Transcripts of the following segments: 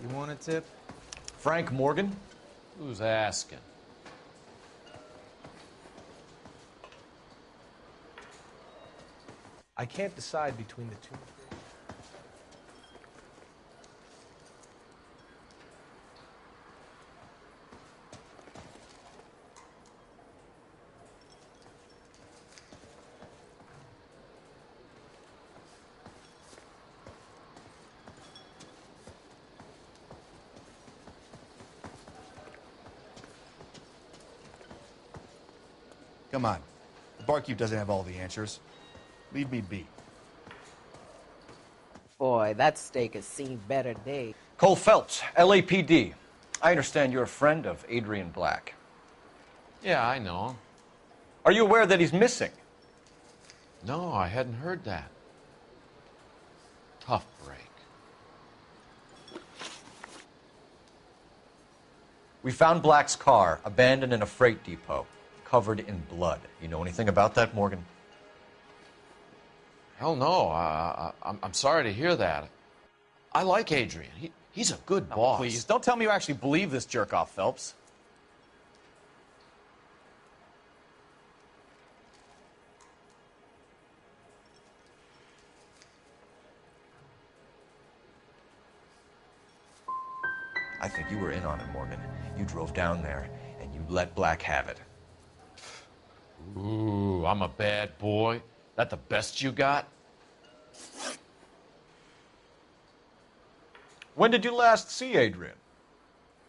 You want a tip? Frank Morgan? Who's asking? I can't decide between the two. Come on. The barkeep doesn't have all the answers. Leave me be. Boy, that steak has seen better days. Cole Phelps, LAPD. I understand you're a friend of Adrian Black. Yeah, I know him. Are you aware that he's missing? No, I hadn't heard that. Tough break. We found Black's car abandoned in a freight depot, covered in blood. You know anything about that, Morgan? Hell no. I'm sorry to hear that. I like Adrian. He's a good boss. Please, don't tell me you actually believe this jerk-off, Phelps. I think you were in on it, Morgan. You drove down there, and you let Black have it. Ooh, I'm a bad boy. That the best you got? When did you last see Adrian?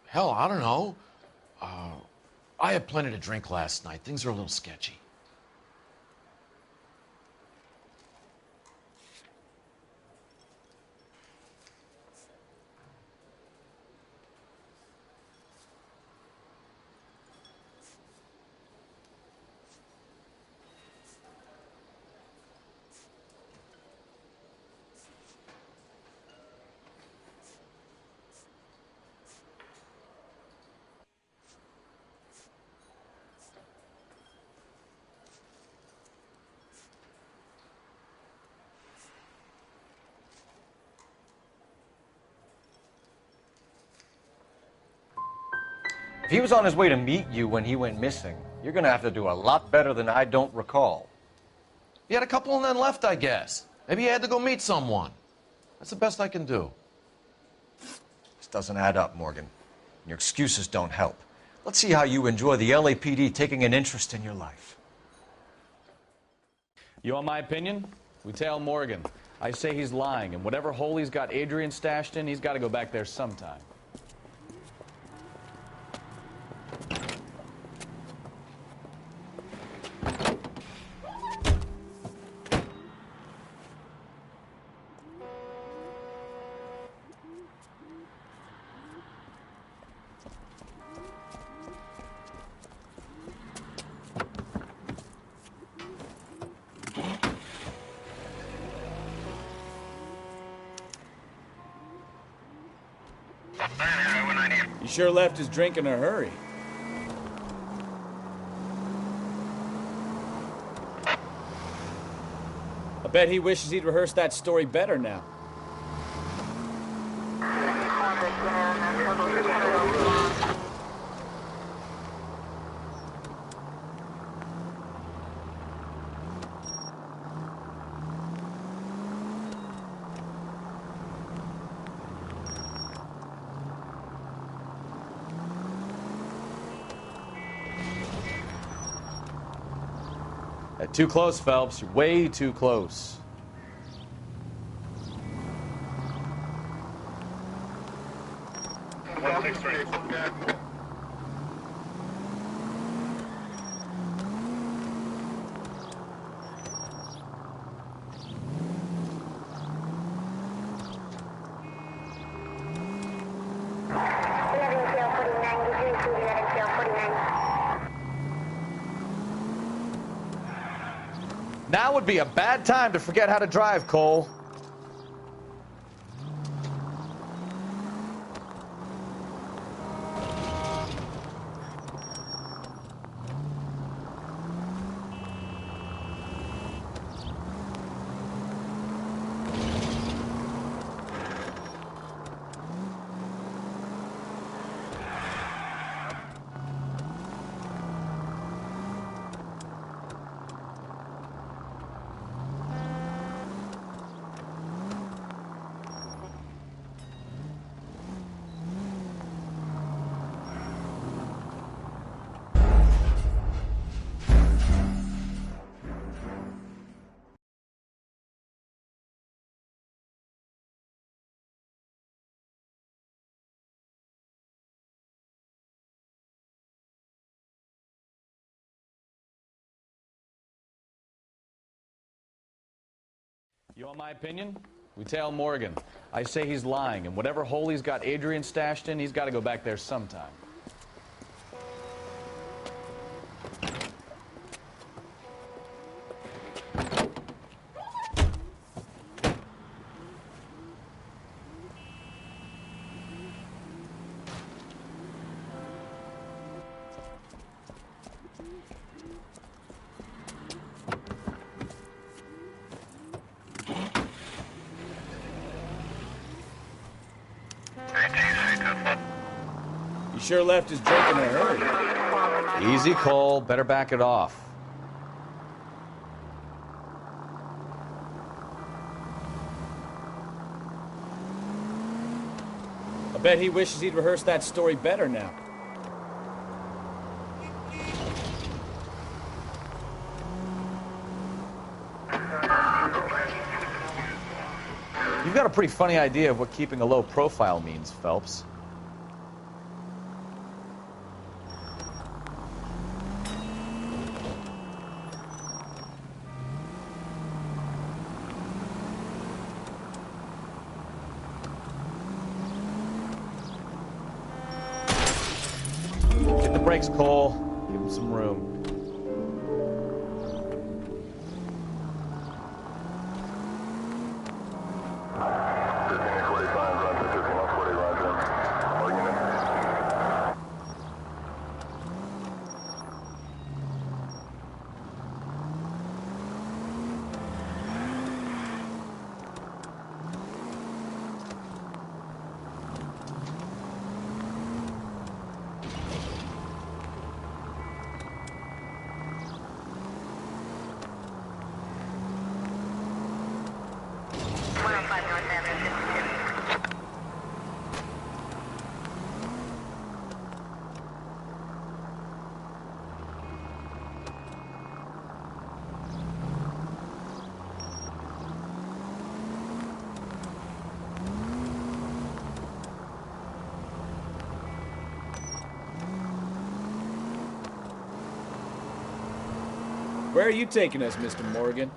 Hell, I don't know. I had plenty to drink last night. Things are a little sketchy. If he was on his way to meet you when he went missing, you're going to have to do a lot better than I don't recall. He had a couple and then left, I guess. Maybe he had to go meet someone. That's the best I can do. This doesn't add up, Morgan. Your excuses don't help. Let's see how you enjoy the LAPD taking an interest in your life. You want my opinion? We tell Morgan. I say he's lying, and whatever hole he's got Adrian stashed in, he's got to go back there sometime. He sure left his drink in a hurry. I bet he wishes he'd rehearsed that story better now. Too close, Phelps. You're way too close. Now would be a bad time to forget how to drive, Cole. You want my opinion? We tail Morgan. I say he's lying, and whatever hole he's got Adrian stashed in, he's got to go back there sometime. He sure left his drink in a hurry. Easy, Cole. Better back it off. I bet he wishes he'd rehearsed that story better now. You've got a pretty funny idea of what keeping a low profile means, Phelps. Get the brakes, Cole. Give him some room. Where are you taking us, Mr. Morgan?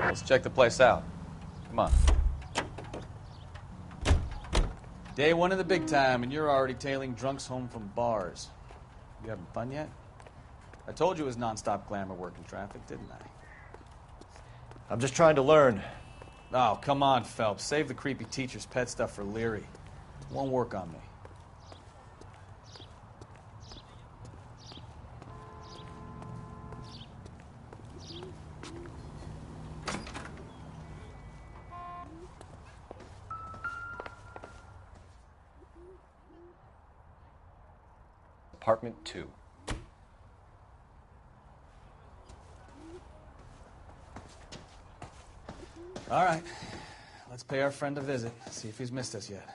Let's check the place out. Come on. Day one of the big time, and you're already tailing drunks home from bars. You having fun yet? I told you it was nonstop glamour work in traffic, didn't I? I'm just trying to learn. Oh, come on, Phelps. Save the creepy teacher's pet stuff for Leary. It won't work on me. Apartment 2. All right. Let's pay our friend a visit. See if he's missed us yet.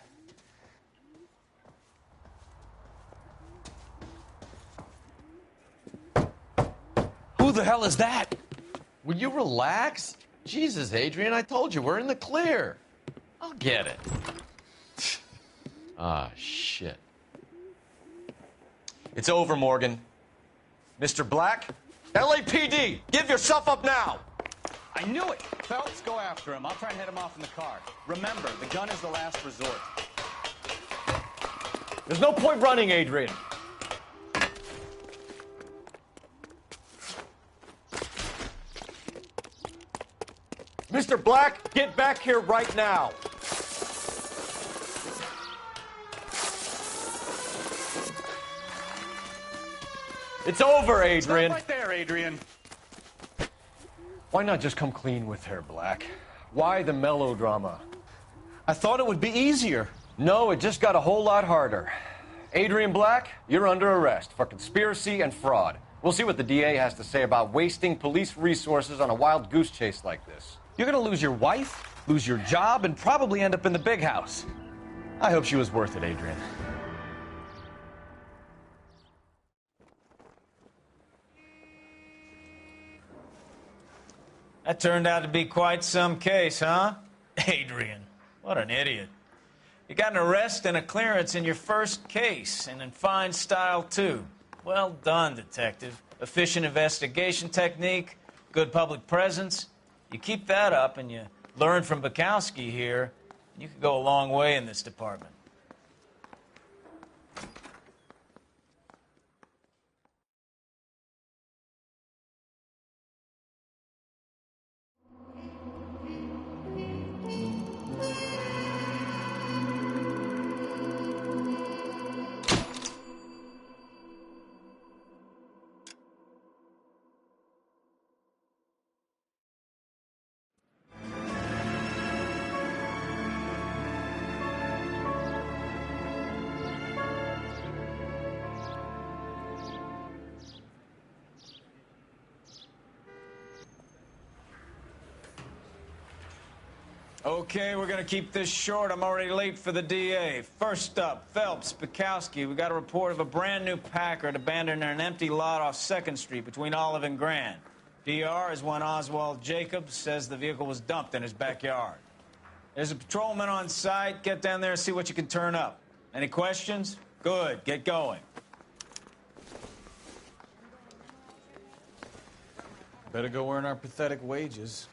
Who the hell is that? Will you relax? Jesus, Adrian, I told you, we're in the clear. I'll get it. Ah, shit. It's over, Morgan. Mr. Black, LAPD, give yourself up now! I knew it! Phelps, go after him. I'll try and head him off in the car. Remember, the gun is the last resort. There's no point running, Adrian. Mr. Black, get back here right now. It's over, Adrian. Stop right there, Adrian. Why not just come clean with her, Black? Why the melodrama? I thought it would be easier. No, it just got a whole lot harder. Adrian Black, you're under arrest for conspiracy and fraud. We'll see what the DA has to say about wasting police resources on a wild goose chase like this. You're gonna lose your wife, lose your job, and probably end up in the big house. I hope she was worth it, Adrian. That turned out to be quite some case, huh? Adrian, what an idiot. You got an arrest and a clearance in your first case, and in fine style, too. Well done, detective. Efficient investigation technique, good public presence. You keep that up and you learn from Bukowski here, you could go a long way in this department. Okay, we're gonna keep this short. I'm already late for the DA. First up, Phelps, Bukowski. We got a report of a brand new Packard abandoned in an empty lot off 2nd Street between Olive and Grand. DR is when Oswald Jacobs says the vehicle was dumped in his backyard. There's a patrolman on site. Get down there and see what you can turn up. Any questions? Good, get going. Better go earn our pathetic wages.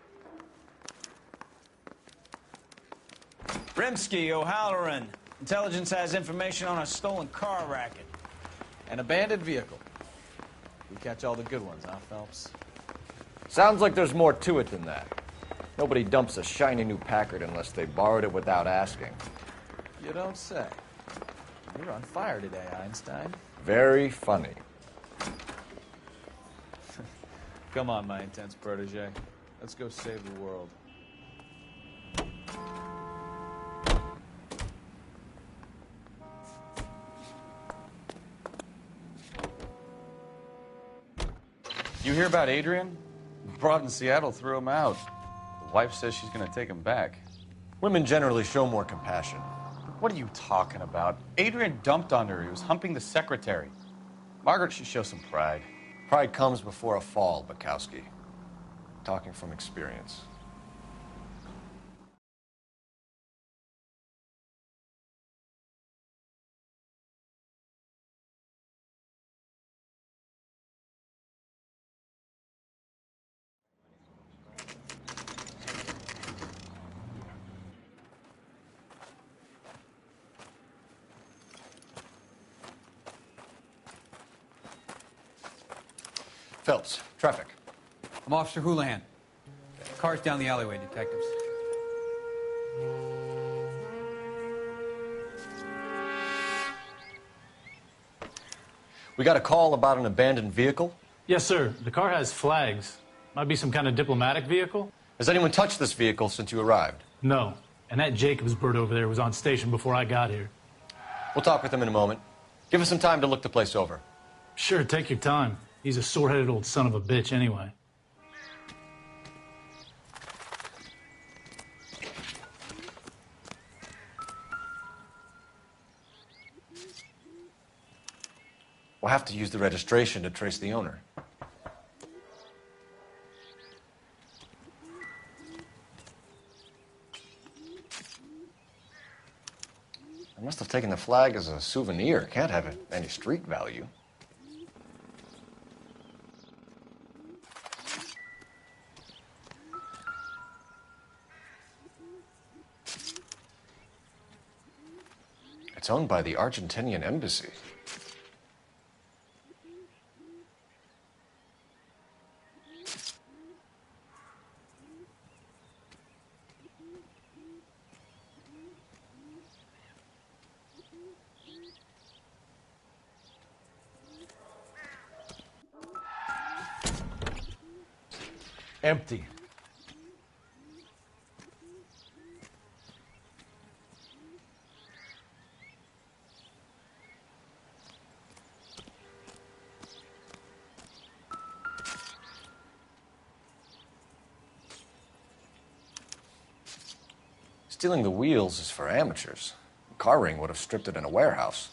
Rimsky, O'Halloran. Intelligence has information on a stolen car racket. An abandoned vehicle. We catch all the good ones, huh, Phelps? Sounds like there's more to it than that. Nobody dumps a shiny new Packard unless they borrowed it without asking. You don't say. You're on fire today, Einstein. Very funny. Come on, my intense protege. Let's go save the world. You hear about Adrian? Broad in Seattle threw him out. The wife says she's going to take him back. Women generally show more compassion. What are you talking about? Adrian dumped on her. He was humping the secretary. Margaret should show some pride. Pride comes before a fall, Bukowski. Talking from experience. Phelps, traffic. I'm Officer Houlihan. Car's down the alleyway, detectives. We got a call about an abandoned vehicle. Yes, sir. The car has flags. Might be some kind of diplomatic vehicle. Has anyone touched this vehicle since you arrived? No. And that Jacobs bird over there was on station before I got here. We'll talk with him in a moment. Give us some time to look the place over. Sure, take your time. He's a sore-headed old son of a bitch anyway. We'll have to use the registration to trace the owner. I must have taken the flag as a souvenir. Can't have any street value. It's owned by the Argentinian embassy. Empty. Stealing the wheels is for amateurs. Car ring would have stripped it in a warehouse.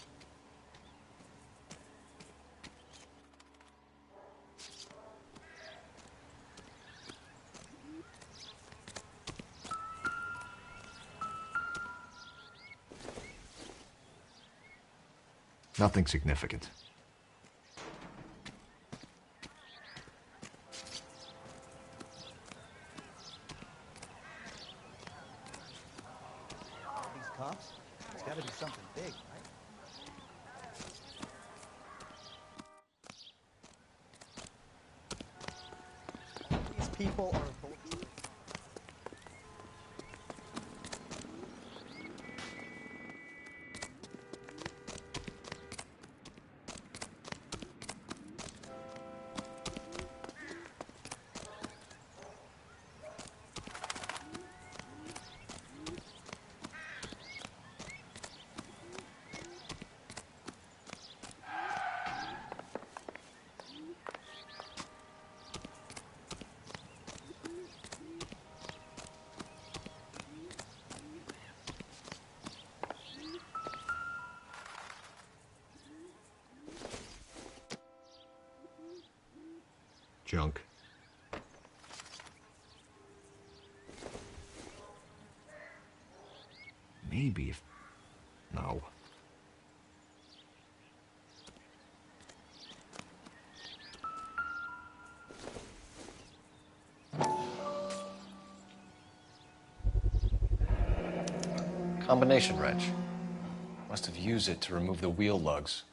Nothing significant. These cops? It's got to be something big, right? These people are bullshit. Junk. Maybe if... No. Combination wrench. Must have used it to remove the wheel lugs.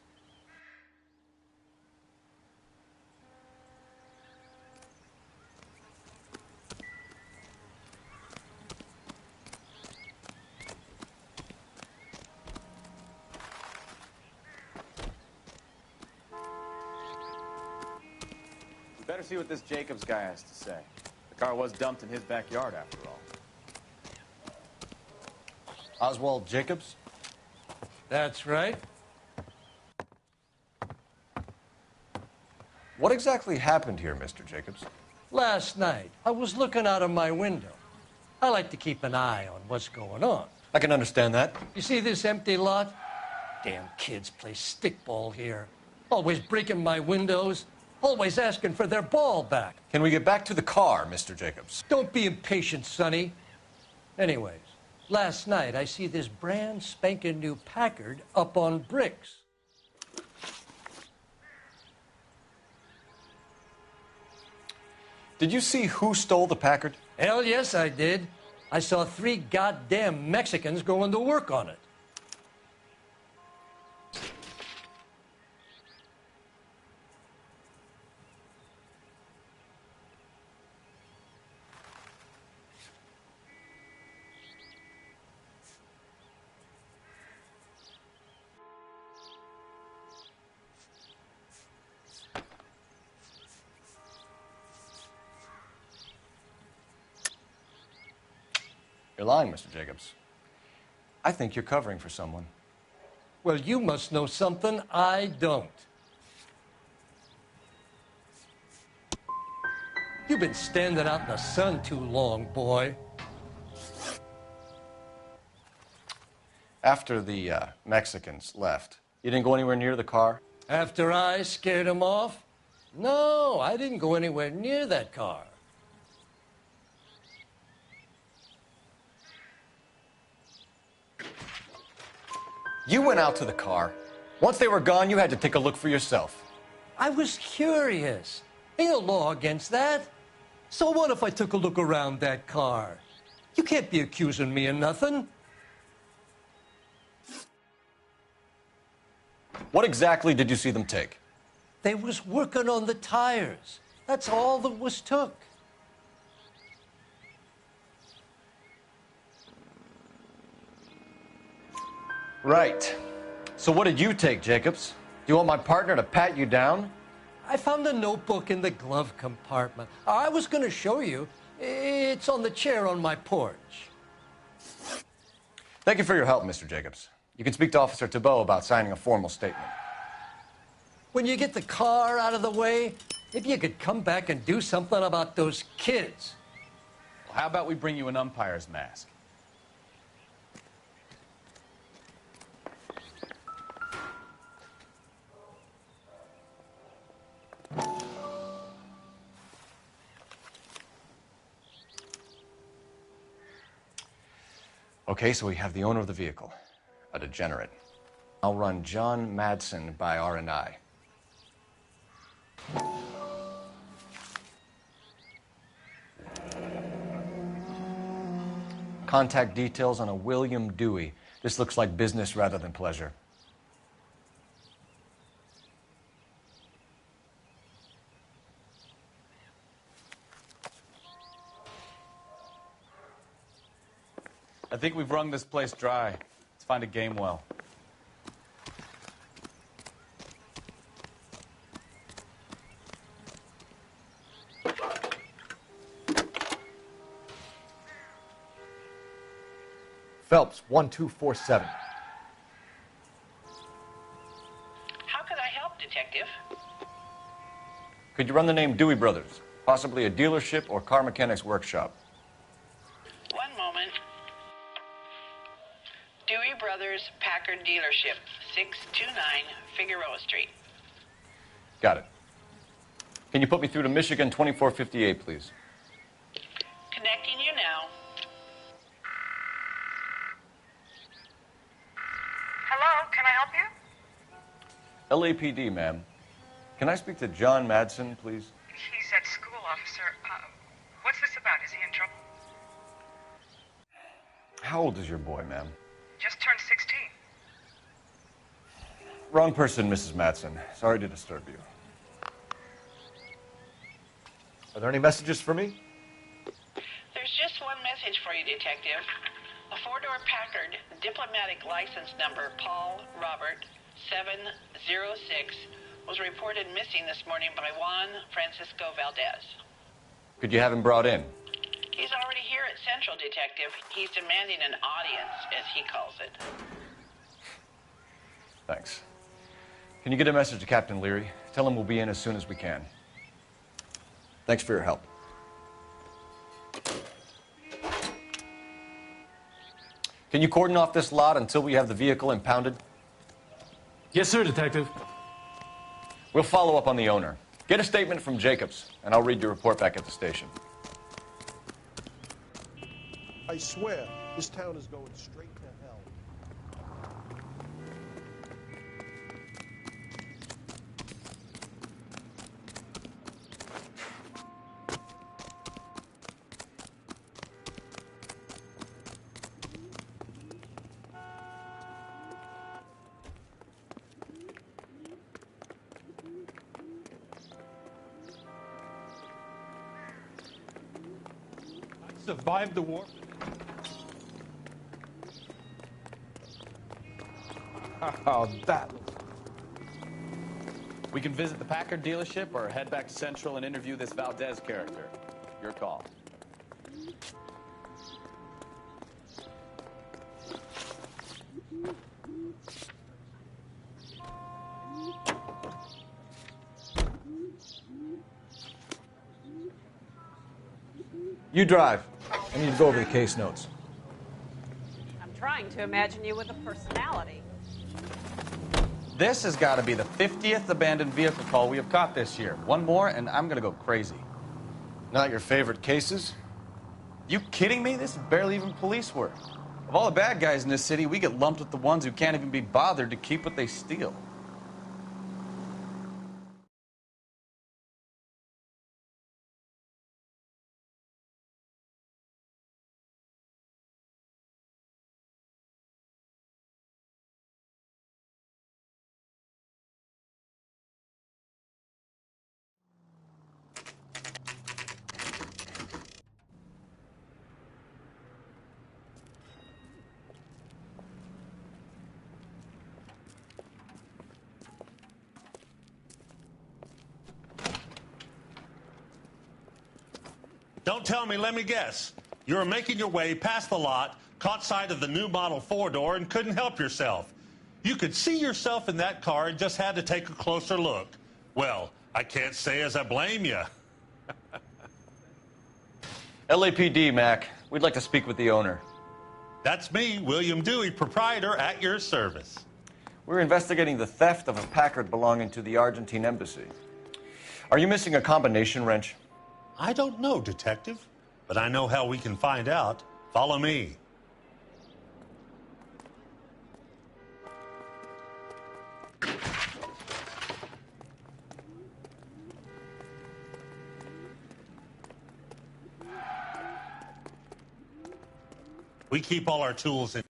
We better see what this Jacobs guy has to say. The car was dumped in his backyard, after all. Oswald Jacobs? That's right. What exactly happened here, Mr. Jacobs? Last night, I was looking out of my window. I like to keep an eye on what's going on. I can understand that. You see this empty lot? Damn kids play stickball here. Always breaking my windows. Always asking for their ball back. Can we get back to the car, Mr. Jacobs? Don't be impatient, Sonny. Anyways, last night I see this brand spanking new Packard up on bricks. Did you see who stole the Packard? Hell yes, I did. I saw 3 goddamn Mexicans going to work on it. You're lying, Mr. Jacobs. I think you're covering for someone. Well, you must know something I don't. You've been standing out in the sun too long, boy. After the Mexicans left, you didn't go anywhere near the car? After I scared him off? No, I didn't go anywhere near that car. You went out to the car. Once they were gone, you had to take a look for yourself. I was curious. Ain't a law against that. So what if I took a look around that car? You can't be accusing me of nothing. What exactly did you see them take? They was working on the tires. That's all that was took. Right. So what did you take, Jacobs? Do you want my partner to pat you down? I found a notebook in the glove compartment. I was going to show you. It's on the chair on my porch. Thank you for your help, Mr. Jacobs. You can speak to Officer Thibault about signing a formal statement. When you get the car out of the way, maybe you could come back and do something about those kids. Well, how about we bring you an umpire's mask? Okay, so we have the owner of the vehicle, a degenerate. I'll run John Madsen by R&I. Contact details on a William Dewey. This looks like business rather than pleasure. I think we've wrung this place dry. Let's find a game well. Phelps, 1247. How can I help, Detective? Could you run the name Dewey Brothers? Possibly a dealership or car mechanics workshop. One moment. Dewey Brothers Packard Dealership, 629 Figueroa Street. Got it. Can you put me through to Michigan 2458, please? Connecting you now. Hello, can I help you? LAPD, ma'am. Can I speak to John Madsen, please? He's at school, officer. What's this about? Is he in trouble? How old is your boy, ma'am? Just turned 16. Wrong person, Mrs. Madsen. Sorry to disturb you. Are there any messages for me? There's just one message for you, Detective. A four-door Packard diplomatic license number Paul Robert 706 was reported missing this morning by Juan Francisco Valdez. Could you have him brought in? He's already here at Central, Detective. He's demanding an audience, as he calls it. Thanks. Can you get a message to Captain Leary? Tell him we'll be in as soon as we can. Thanks for your help. Can you cordon off this lot until we have the vehicle impounded? Yes, sir, Detective. We'll follow up on the owner. Get a statement from Jacobs, and I'll read your report back at the station. I swear, this town is going straight to hell. I survived the war. Oh, that. We can visit the Packard dealership or head back to Central and interview this Valdez character. Your call. You drive. I need to go over the case notes. I'm trying to imagine you with a personality. This has got to be the 50th abandoned vehicle call we have caught this year. One more, and I'm going to go crazy. Not your favorite cases? You kidding me? This is barely even police work. Of all the bad guys in this city, we get lumped with the ones who can't even be bothered to keep what they steal. Don't tell me, let me guess. You were making your way past the lot, caught sight of the new model four-door, and couldn't help yourself. You could see yourself in that car and just had to take a closer look. Well, I can't say as I blame you. LAPD, Mac. We'd like to speak with the owner. That's me, William Dewey, proprietor, at your service. We're investigating the theft of a Packard belonging to the Argentine embassy. Are you missing a combination wrench? I don't know, Detective, but I know how we can find out. Follow me. We keep all our tools in.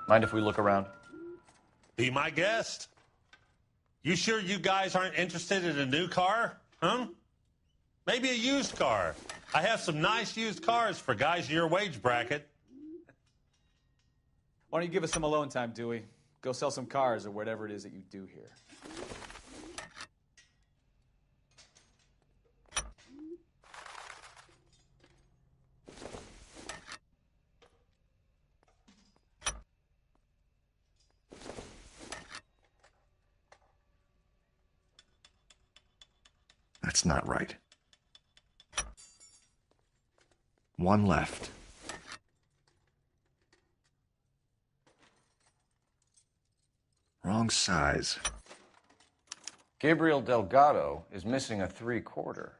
Mind if we look around? Be my guest. You sure you guys aren't interested in a new car? Huh? Maybe a used car. I have some nice used cars for guys in your wage bracket. Why don't you give us some alone time, Dewey? Go sell some cars or whatever it is that you do here. That's not right. One left. Wrong size. Gabriel Delgado is missing a 3/4.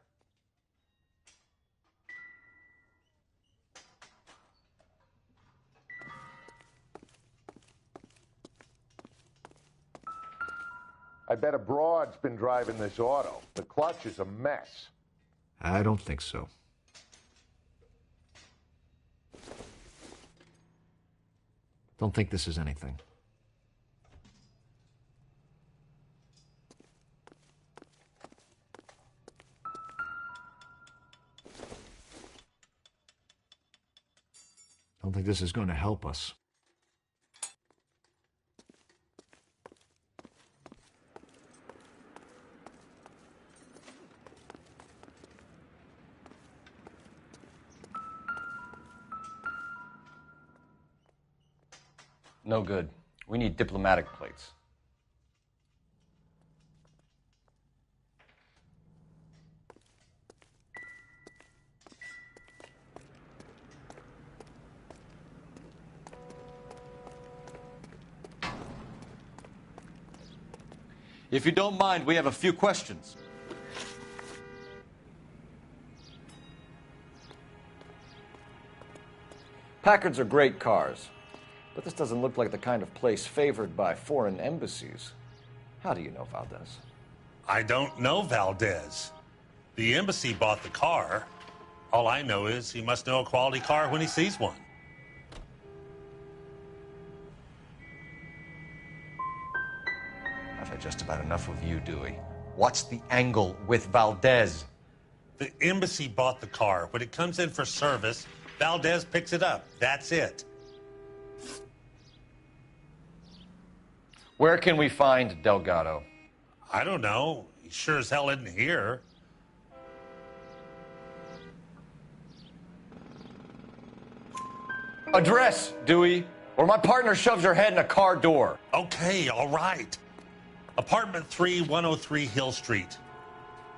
I bet a broad's been driving this auto. The clutch is a mess. I don't think so. Don't think this is anything. Don't think this is going to help us. No good. We need diplomatic plates. If you don't mind, we have a few questions. Packards are great cars, but this doesn't look like the kind of place favored by foreign embassies. How do you know Valdez? I don't know Valdez. The embassy bought the car. All I know is he must know a quality car when he sees one. I've had just about enough of you, Dewey. What's the angle with Valdez? The embassy bought the car. When it comes in for service, Valdez picks it up. That's it. Where can we find Delgado? I don't know. He sure as hell isn't here. Address, Dewey, or my partner shoves her head in a car door. Okay, all right. Apartment 3, 103 Hill Street.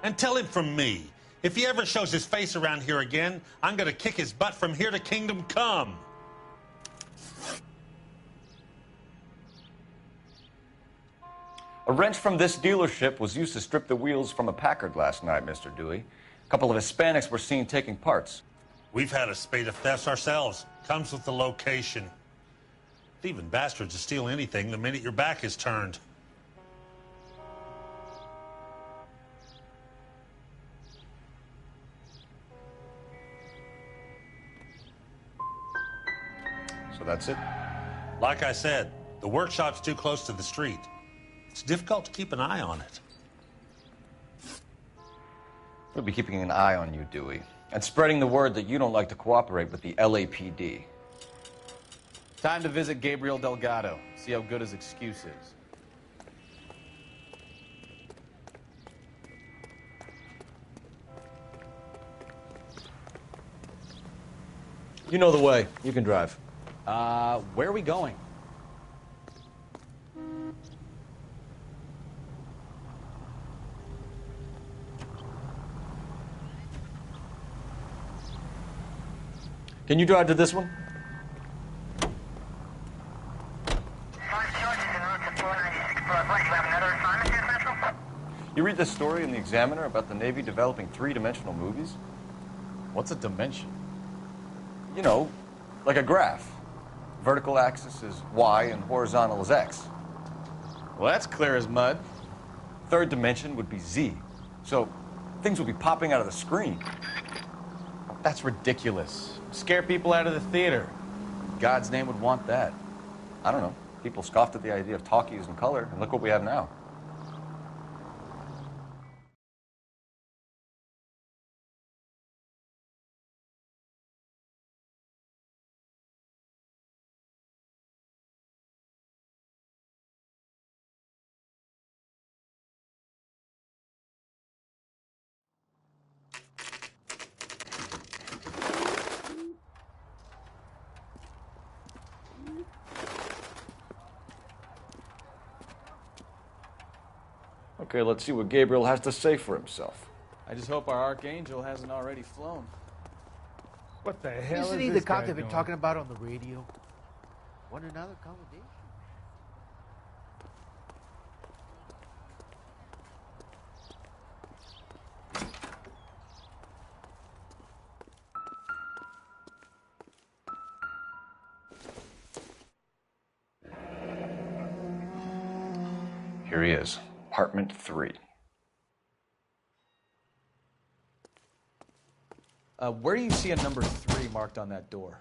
And tell him from me, if he ever shows his face around here again, I'm going to kick his butt from here to Kingdom Come. A wrench from this dealership was used to strip the wheels from a Packard last night, Mr. Dewey. A couple of Hispanics were seen taking parts. We've had a spate of thefts ourselves. Comes with the location. Thieving bastards will steal anything the minute your back is turned. So that's it? Like I said, the workshop's too close to the street. It's difficult to keep an eye on it. We'll be keeping an eye on you, Dewey, and spreading the word that you don't like to cooperate with the LAPD. Time to visit Gabriel Delgado, see how good his excuse is. You know the way. You can drive. Where are we going? Can you drive to this one? You read this story in the Examiner about the Navy developing three-dimensional movies? What's a dimension? You know, like a graph. Vertical axis is Y and horizontal is X. Well, that's clear as mud. Third dimension would be Z. So things would be popping out of the screen. That's ridiculous. Scare people out of the theater. God's name would want that? I don't know. People scoffed at the idea of talkies in color, and look what we have now. Okay, let's see what Gabriel has to say for himself. I just hope our archangel hasn't already flown. What the hell Isn't is he this the cop guy they've been doing? talking about on the radio? Want another accommodation? Here he is, apartment 3. Where do you see a number 3 marked on that door?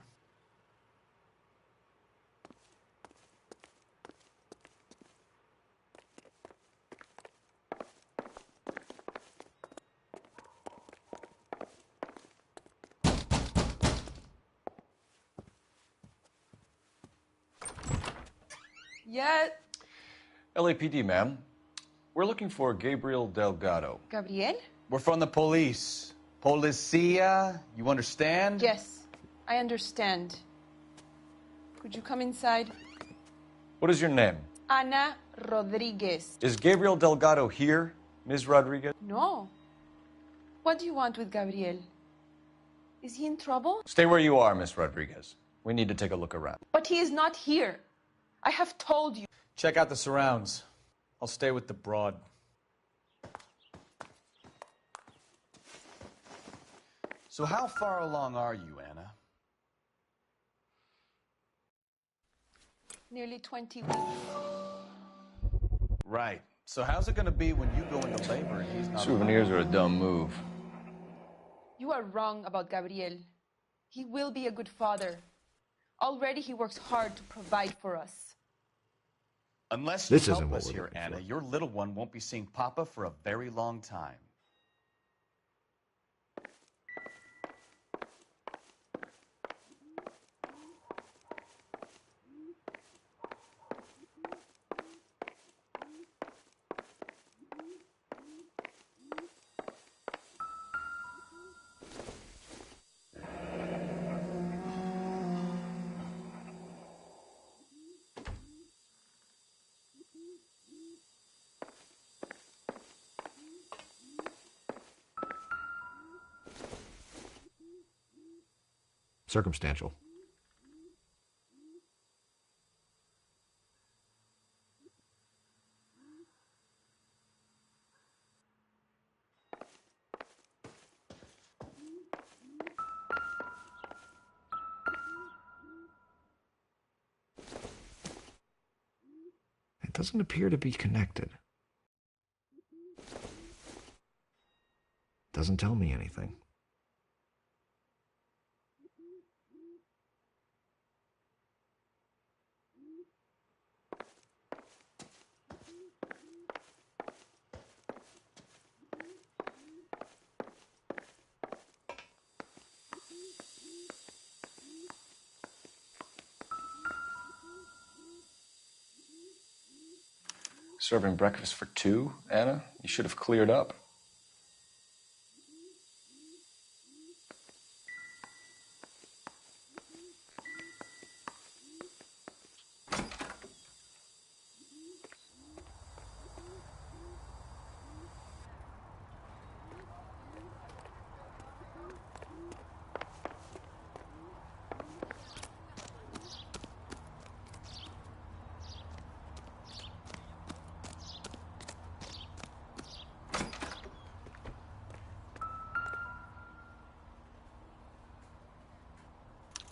Yeah, LAPD, ma'am. We're looking for Gabriel Delgado. Gabriel? We're from the police. Policia, you understand? Yes, I understand. Could you come inside? What is your name? Ana Rodriguez. Is Gabriel Delgado here, Ms. Rodriguez? No. What do you want with Gabriel? Is he in trouble? Stay where you are, Ms. Rodriguez. We need to take a look around. But he is not here. I have told you. Check out the surrounds. I'll stay with the broad. So how far along are you, Anna? Nearly 20 weeks. Right. So how's it going to be when you go into labor and he's not Souvenirs around? are a dumb move. You are wrong about Gabriel. He will be a good father. Already he works hard to provide for us. Unless you This isn't help what us we're here, looking Anna, for. your little one won't be seeing Papa for a very long time. Circumstantial. It doesn't appear to be connected. Doesn't tell me anything. Serving breakfast for 2, Anna? You should have cleared up.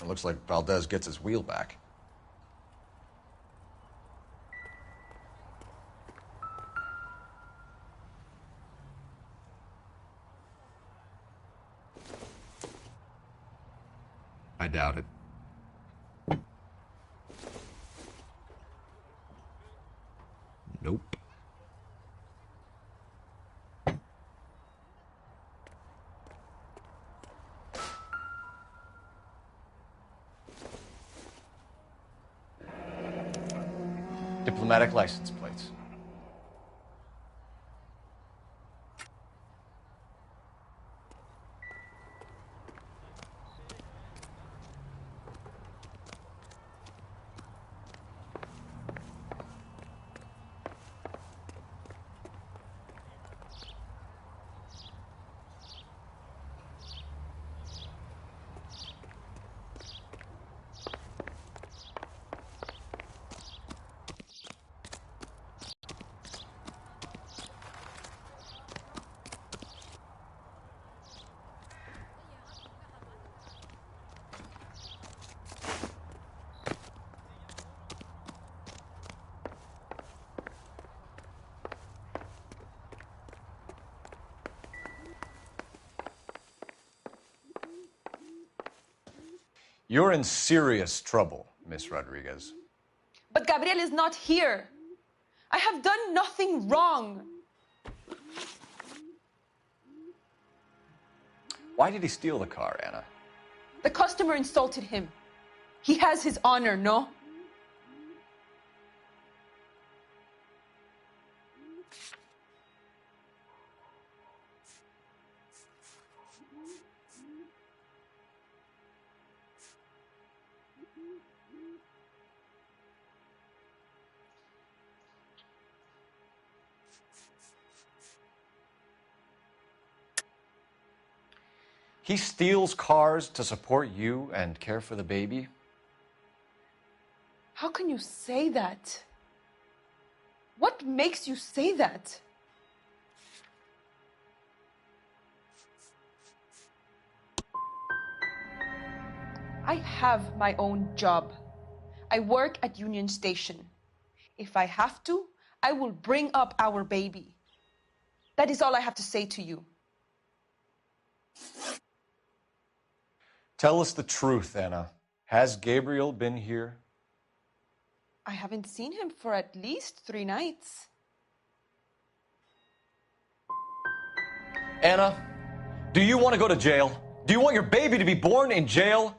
It looks like Valdez gets his wheel back. I doubt it. Diplomatic license plates. You're in serious trouble, Miss Rodriguez. But Gabriel is not here. I have done nothing wrong. Why did he steal the car, Anna? The customer insulted him. He has his honor, no? He steals cars to support you and care for the baby? How can you say that? What makes you say that? I have my own job. I work at Union Station. If I have to, I will bring up our baby. That is all I have to say to you. Tell us the truth, Anna. Has Gabriel been here? I haven't seen him for at least 3 nights. Anna, do you want to go to jail? Do you want your baby to be born in jail?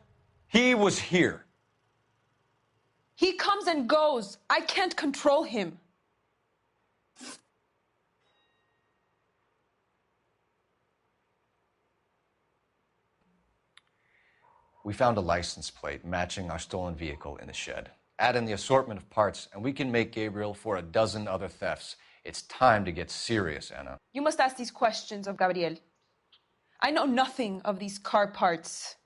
He was here. He comes and goes. I can't control him. We found a license plate matching our stolen vehicle in the shed. Add in the assortment of parts, and we can make Gabriel for a dozen other thefts. It's time to get serious, Anna. You must ask these questions of Gabriel. I know nothing of these car parts.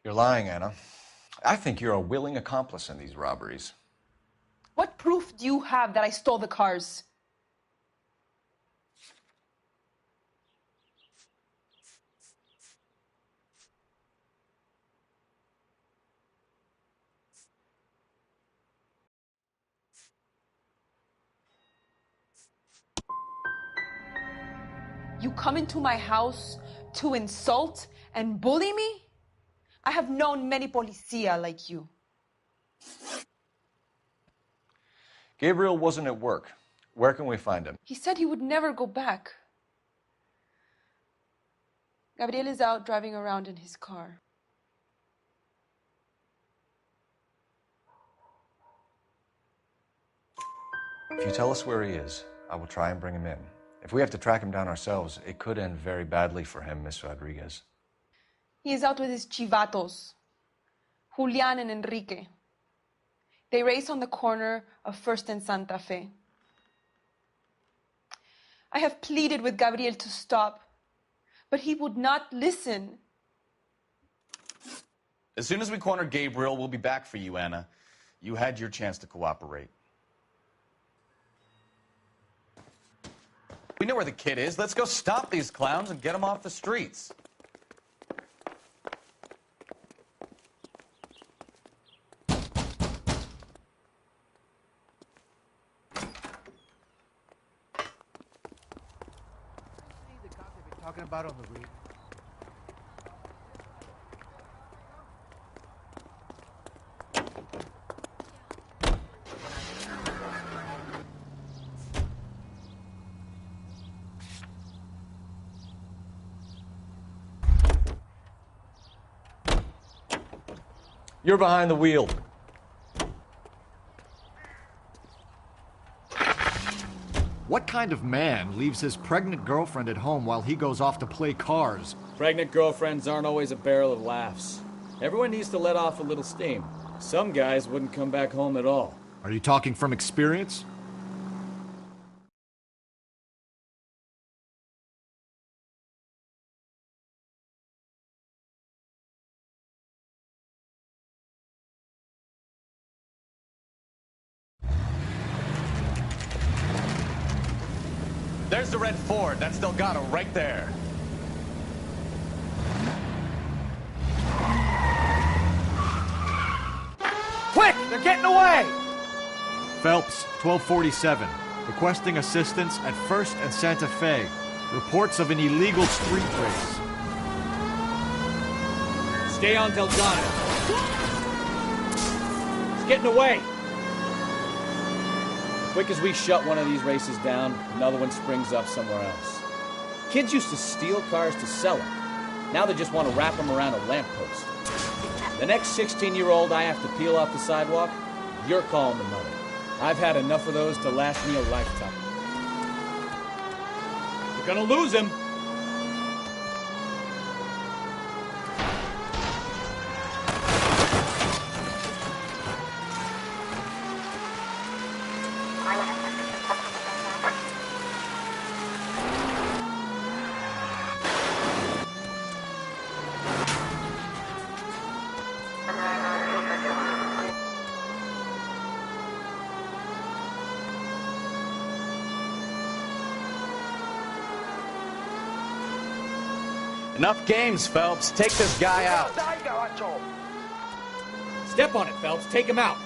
You're lying, Anna. I think you're a willing accomplice in these robberies. What proof do you have that I stole the cars? You come into my house to insult and bully me? I have known many policia like you. Gabriel wasn't at work. Where can we find him? He said he would never go back. Gabriel is out driving around in his car. If you tell us where he is, I will try and bring him in. If we have to track him down ourselves, it could end very badly for him, Miss Rodriguez. He is out with his chivatos, Julian and Enrique. They race on the corner of First and Santa Fe. I have pleaded with Gabriel to stop, but he would not listen. As soon as we corner Gabriel, we'll be back for you, Anna. You had your chance to cooperate. We know where the kid is. Let's go stop these clowns and get them off the streets. Talking about on the roof. You're behind the wheel. What kind of man leaves his pregnant girlfriend at home while he goes off to play cars? Pregnant girlfriends aren't always a barrel of laughs. Everyone needs to let off a little steam. Some guys wouldn't come back home at all. Are you talking from experience? There's the red Ford. That's Delgado right there. Quick! They're getting away! Phelps, 1247. Requesting assistance at 1st and Santa Fe. Reports of an illegal street race. Stay on Delgado. It's getting away. Quick as we shut one of these races down, another one springs up somewhere else. Kids used to steal cars to sell them. Now they just want to wrap them around a lamppost. The next 16-year-old I have to peel off the sidewalk, you're calling the money. I've had enough of those to last me a lifetime. You're gonna lose him. Enough games, Phelps. Take this guy out. Step on it, Phelps. Take him out.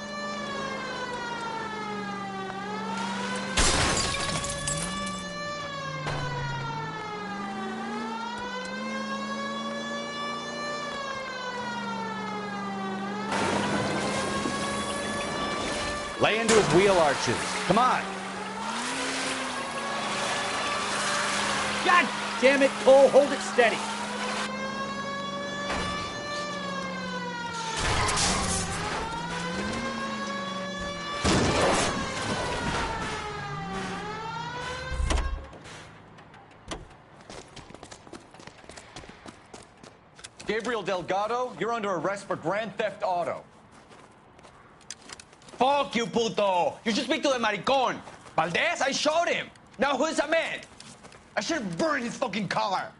Lay into his wheel arches. Come on. God damn it, Cole. Hold it steady. Gabriel Delgado, you're under arrest for grand theft auto. Fuck you, puto! You should speak to the maricón. Valdez, I showed him. Now who's the man? I should have burned his fucking car.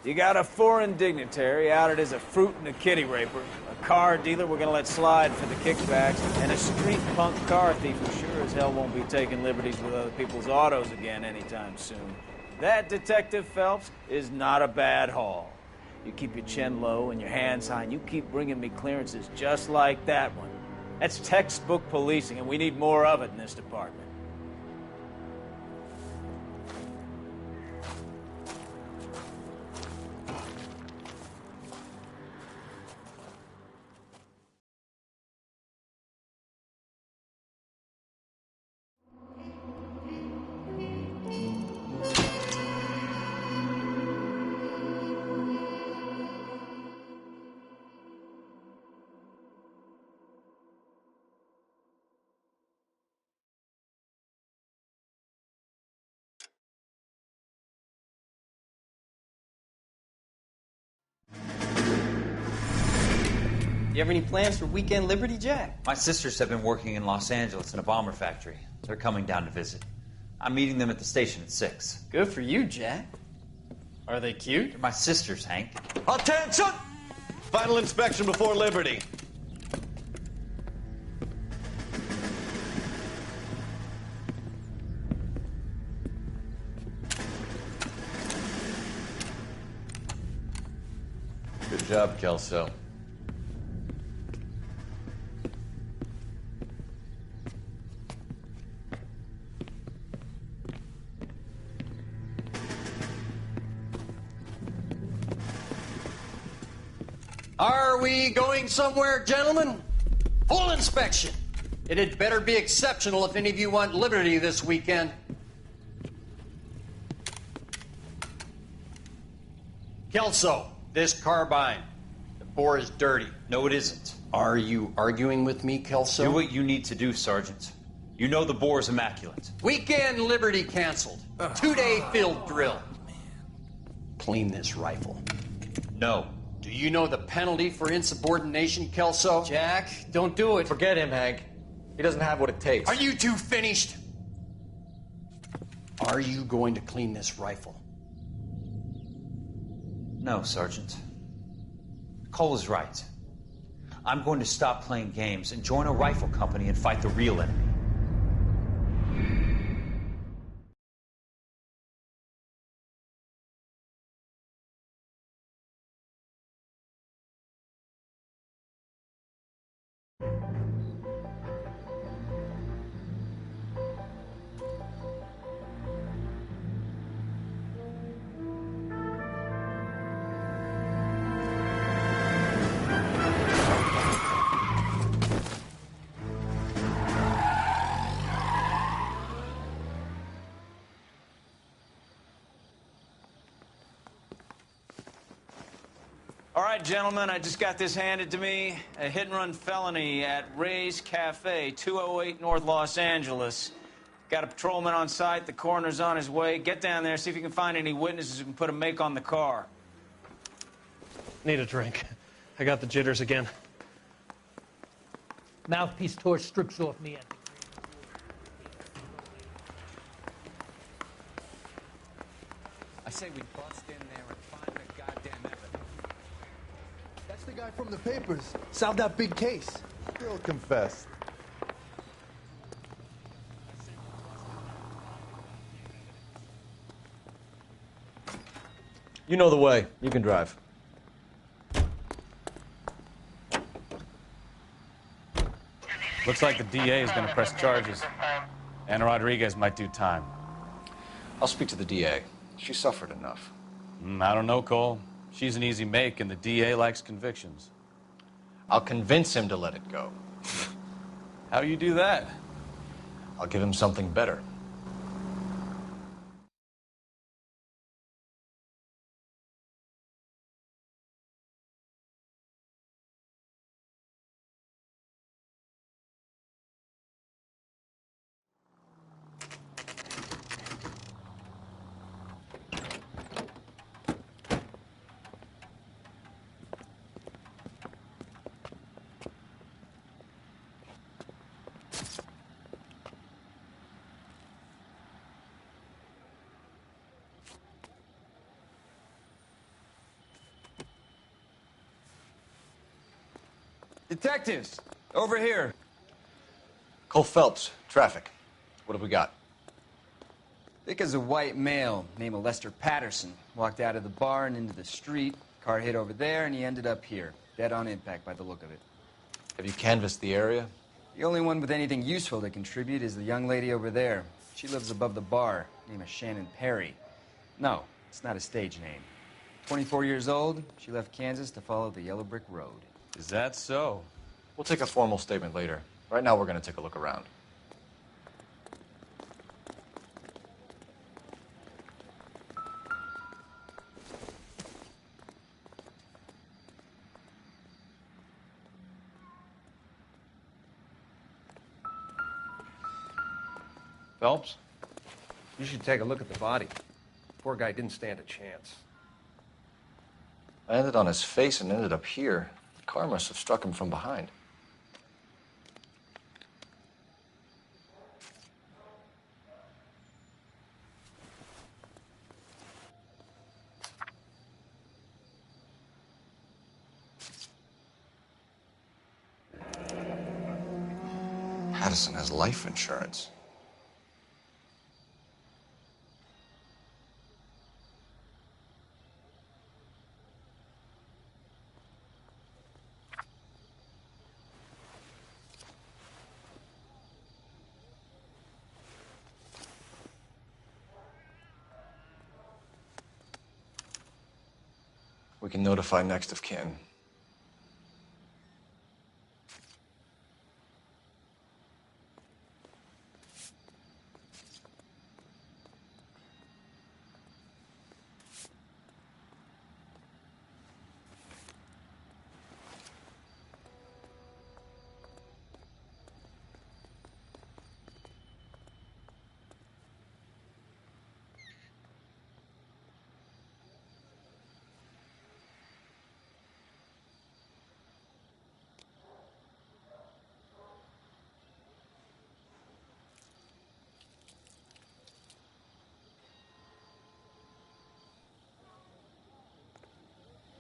You got a foreign dignitary outed as a fruit and a kitty raper, a car dealer we're gonna let slide for the kickbacks, and a street punk car thief who sure as hell won't be taking liberties with other people's autos again anytime soon. That, Detective Phelps, is not a bad haul. You keep your chin low and your hands high, and you keep bringing me clearances just like that one. That's textbook policing, and we need more of it in this department. You have any plans for Weekend Liberty, Jack? My sisters have been working in Los Angeles in a bomber factory. They're coming down to visit. I'm meeting them at the station at 6. Good for you, Jack. Are they cute? They're my sisters, Hank. Attention! Final inspection before Liberty. Good job, Kelso. Are we going somewhere, gentlemen? Full inspection. It had better be exceptional if any of you want liberty this weekend. Kelso, this carbine. The bore is dirty. No, it isn't. Are you arguing with me, Kelso? Do what you need to do, Sergeant. You know the bore is immaculate. Weekend Liberty canceled. 2-day field drill. Clean this rifle. No. Do you know the penalty for insubordination, Kelso? Jack, don't do it. Forget him, Hank. He doesn't have what it takes. Are you two finished? Are you going to clean this rifle? No, Sergeant. Cole is right. I'm going to stop playing games and join a rifle company and fight the real enemy. All right, gentlemen, I just got this handed to me. A hit-and-run felony at Ray's Cafe, 208 North Los Angeles. Got a patrolman on site. The coroner's on his way. Get down there, see if you can find any witnesses who can put a make on the car. Need a drink. I got the jitters again. Mouthpiece torch strips off me. I say we bust in there and find the goddamn evidence. That's the guy from the papers. Solved that big case. Still confessed. You know the way. You can drive. Looks like the DA is going to press charges. Anna Rodriguez might do time. I'll speak to the DA. She suffered enough. I don't know, Cole. She's an easy make, and the DA likes convictions. I'll convince him to let it go. How you do that? I'll give him something better. Detectives, over here. Cole Phelps, traffic. What have we got? Thick as a white male, name of Lester Patterson. Walked out of the bar and into the street. Car hit over there, and he ended up here. Dead on impact by the look of it. Have you canvassed the area? The only one with anything useful to contribute is the young lady over there. She lives above the bar. Name is Shannon Perry. No, it's not a stage name. 24 years old, she left Kansas to follow the Yellow Brick Road. Is that so? We'll take a formal statement later. Right now, we're going to take a look around. Phelps, you should take a look at the body. Poor guy didn't stand a chance. I landed on his face and ended up here. The car must have struck him from behind. Patterson has life insurance. We can notify next of kin.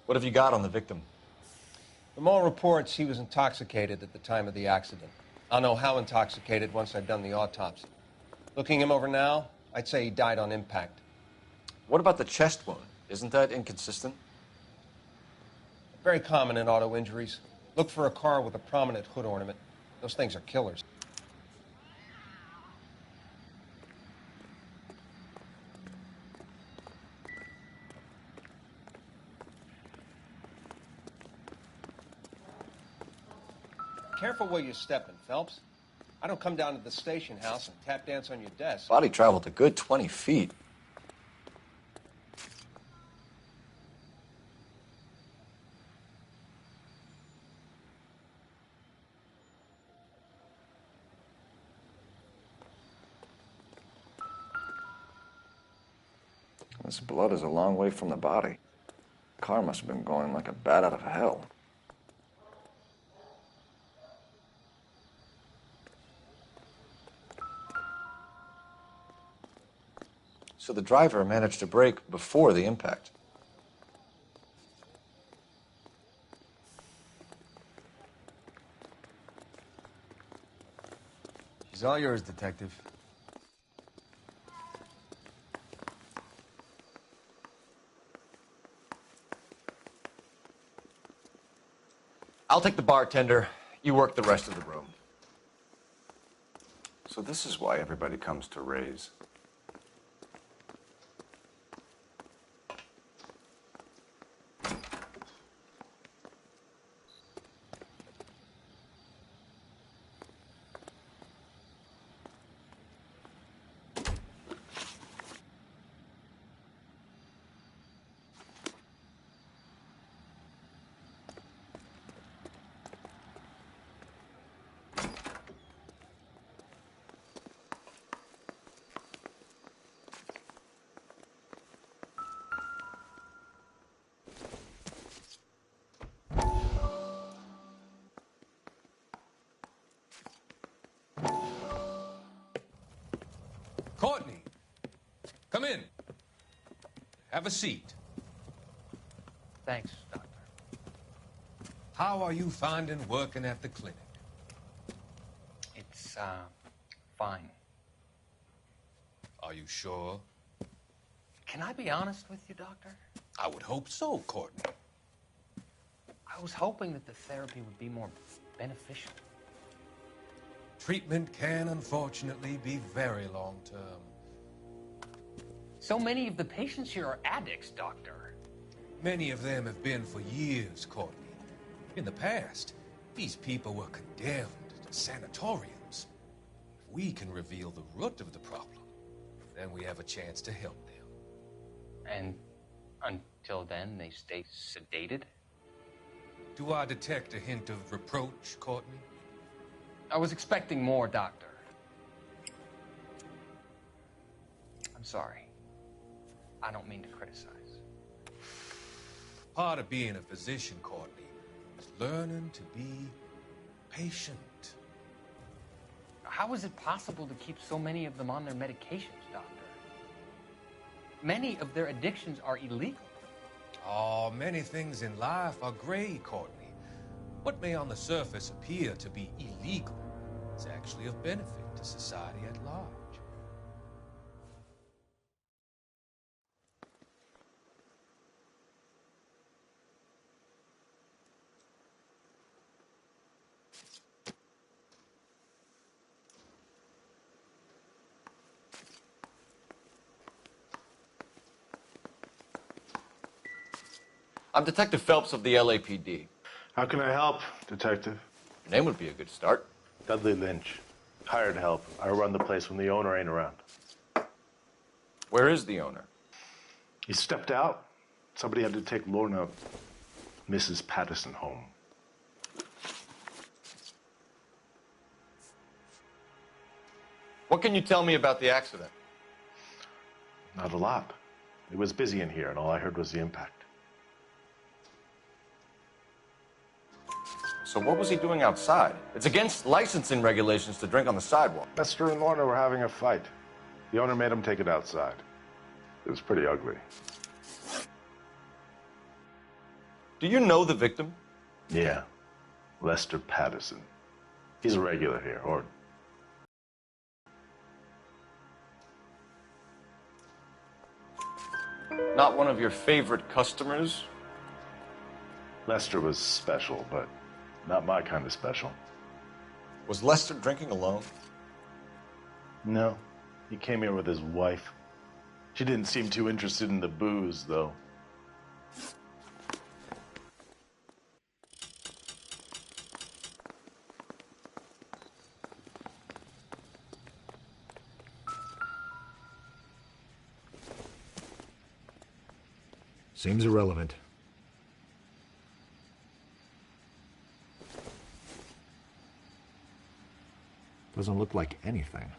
What have you got on the victim? From all reports, he was intoxicated at the time of the accident. I'll know how intoxicated once I've done the autopsy. Looking him over now, I'd say he died on impact. What about the chest wound? Isn't that inconsistent? Very common in auto injuries. Look for a car with a prominent hood ornament. Those things are killers. Careful where you're stepping, Phelps. I don't come down to the station house and tap dance on your desk. Body traveled a good 20 feet. This blood is a long way from the body. The car must have been going like a bat out of hell. So the driver managed to brake before the impact. She's all yours, Detective. I'll take the bartender. You work the rest of the room. So this is why everybody comes to Ray's. Courtney, come in. Have a seat. Thanks, Doctor. How are you finding working at the clinic? It's, fine. Are you sure? Can I be honest with you, Doctor? I would hope so, Courtney. I was hoping that the therapy would be more beneficial. Treatment can, unfortunately, be very long-term. So many of the patients here are addicts, Doctor. Many of them have been for years, Courtney. In the past, these people were condemned to sanatoriums. If we can reveal the root of the problem, then we have a chance to help them. And until then, they stay sedated? Do I detect a hint of reproach, Courtney? I was expecting more, Doctor. I'm sorry. I don't mean to criticize. Part of being a physician, Courtney, is learning to be patient. How is it possible to keep so many of them on their medications, Doctor? Many of their addictions are illegal. Oh, many things in life are gray, Courtney. What may on the surface appear to be illegal is actually of benefit to society at large. I'm Detective Phelps of the LAPD. How can I help, Detective? Your name would be a good start. Dudley Lynch. Hired help. I run the place when the owner ain't around. Where is the owner? He stepped out. Somebody had to take Lorna, Mrs. Patterson, home. What can you tell me about the accident? Not a lot. It was busy in here, and all I heard was the impact. So what was he doing outside? It's against licensing regulations to drink on the sidewalk. Lester and Lorna were having a fight. The owner made him take it outside. It was pretty ugly. Do you know the victim? Yeah. Lester Patterson. He's a regular here, or... Not one of your favorite customers? Lester was special, but not my kind of special. Was Lester drinking alone? No. He came here with his wife. She didn't seem too interested in the booze, though. Seems irrelevant. Doesn't look like anything.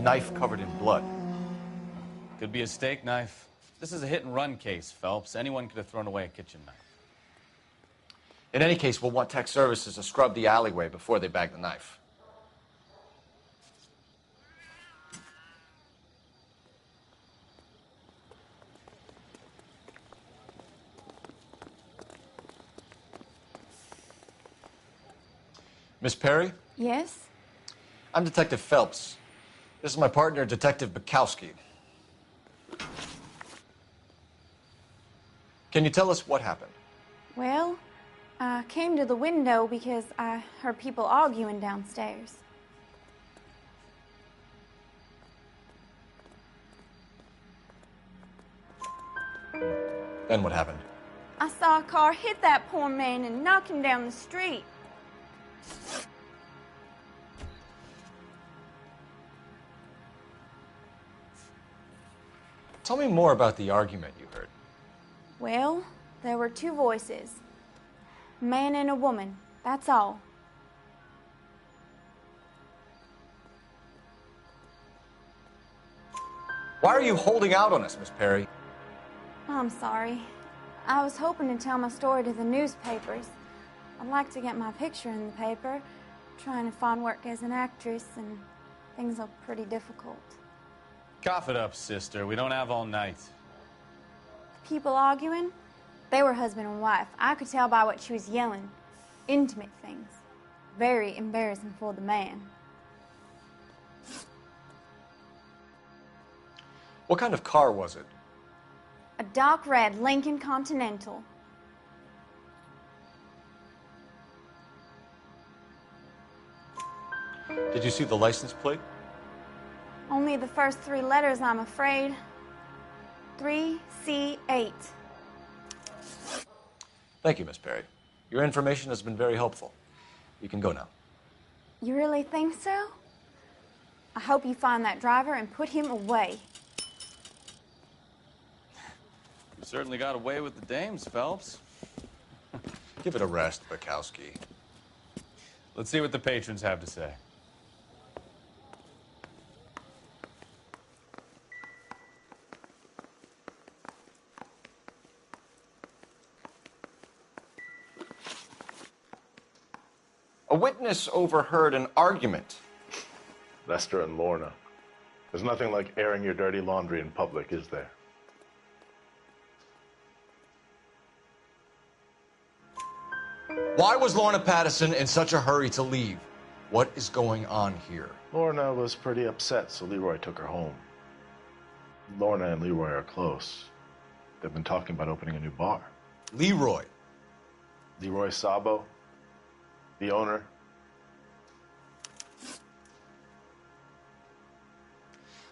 Knife covered in blood. Could be a steak knife. This is a hit-and-run case, Phelps. Anyone could have thrown away a kitchen knife. In any case, we'll want tech services to scrub the alleyway before they bag the knife. Miss Perry? Yes? I'm Detective Phelps. This is my partner, Detective Bukowski. Can you tell us what happened? Well, I came to the window because I heard people arguing downstairs. Then what happened? I saw a car hit that poor man and knock him down the street. Tell me more about the argument you heard. Well, there were two voices. A man and a woman, that's all. Why are you holding out on us, Miss Perry? I'm sorry. I was hoping to tell my story to the newspapers. I'd like to get my picture in the paper, trying to find work as an actress, and things are pretty difficult. Cough it up, sister. We don't have all night. People arguing? They were husband and wife. I could tell by what she was yelling. Intimate things. Very embarrassing for the man. What kind of car was it? A dark red Lincoln Continental. Did you see the license plate? Only the first three letters, I'm afraid. 3C8. Thank you, Miss Perry. Your information has been very helpful. You can go now. You really think so? I hope you find that driver and put him away. You certainly got away with the dames, Phelps. Give it a rest, Bukowski. Let's see what the patrons have to say. A witness overheard an argument. Lester and Lorna. There's nothing like airing your dirty laundry in public, is there? Why was Lorna Patterson in such a hurry to leave? What is going on here? Lorna was pretty upset, so Leroy took her home. Lorna and Leroy are close. They've been talking about opening a new bar. Leroy? Leroy Sabo, the owner.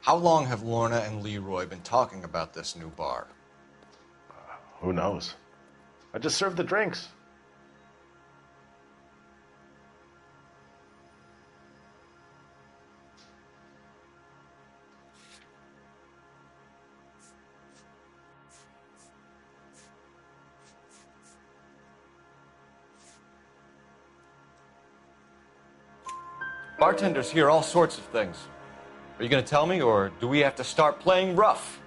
How long have Lorna and Leroy been talking about this new bar? Who knows? I just served the drinks. Bartenders hear all sorts of things. Are you going to tell me, or do we have to start playing rough?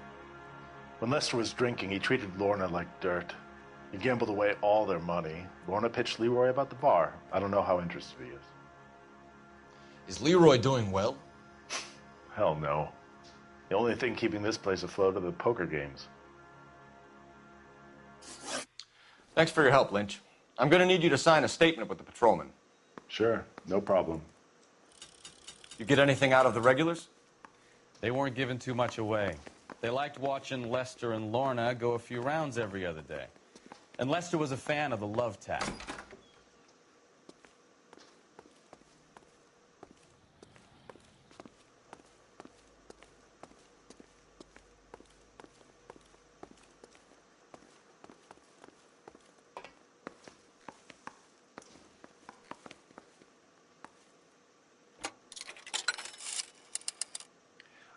When Lester was drinking, he treated Lorna like dirt. He gambled away all their money. Lorna pitched Leroy about the bar. I don't know how interested he is. Is Leroy doing well? Hell no. The only thing keeping this place afloat are the poker games. Thanks for your help, Lynch. I'm going to need you to sign a statement with the patrolman. Sure, no problem. You get anything out of the regulars? They weren't giving too much away. They liked watching Lester and Lorna go a few rounds every other day. And Lester was a fan of the love tap.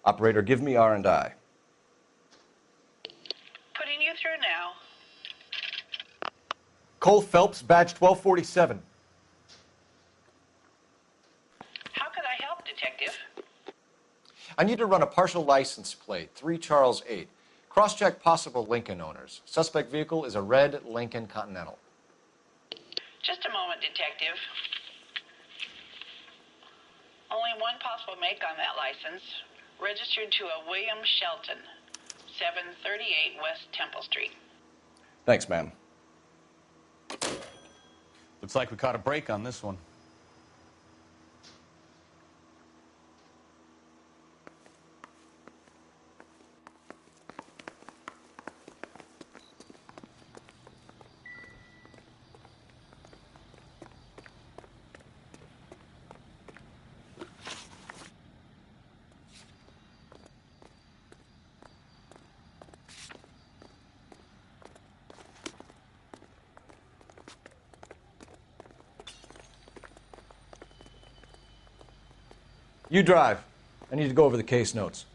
Operator, give me R&I. Putting you through now. Cole Phelps, badge 1247. How could I help, Detective? I need to run a partial license plate, 3 Charles 8. Cross-check possible Lincoln owners. Suspect vehicle is a red Lincoln Continental. Just a moment, Detective. Only one possible make on that license. Registered to a William Shelton, 738 West Temple Street. Thanks, ma'am. Looks like we caught a break on this one. You drive. I need to go over the case notes.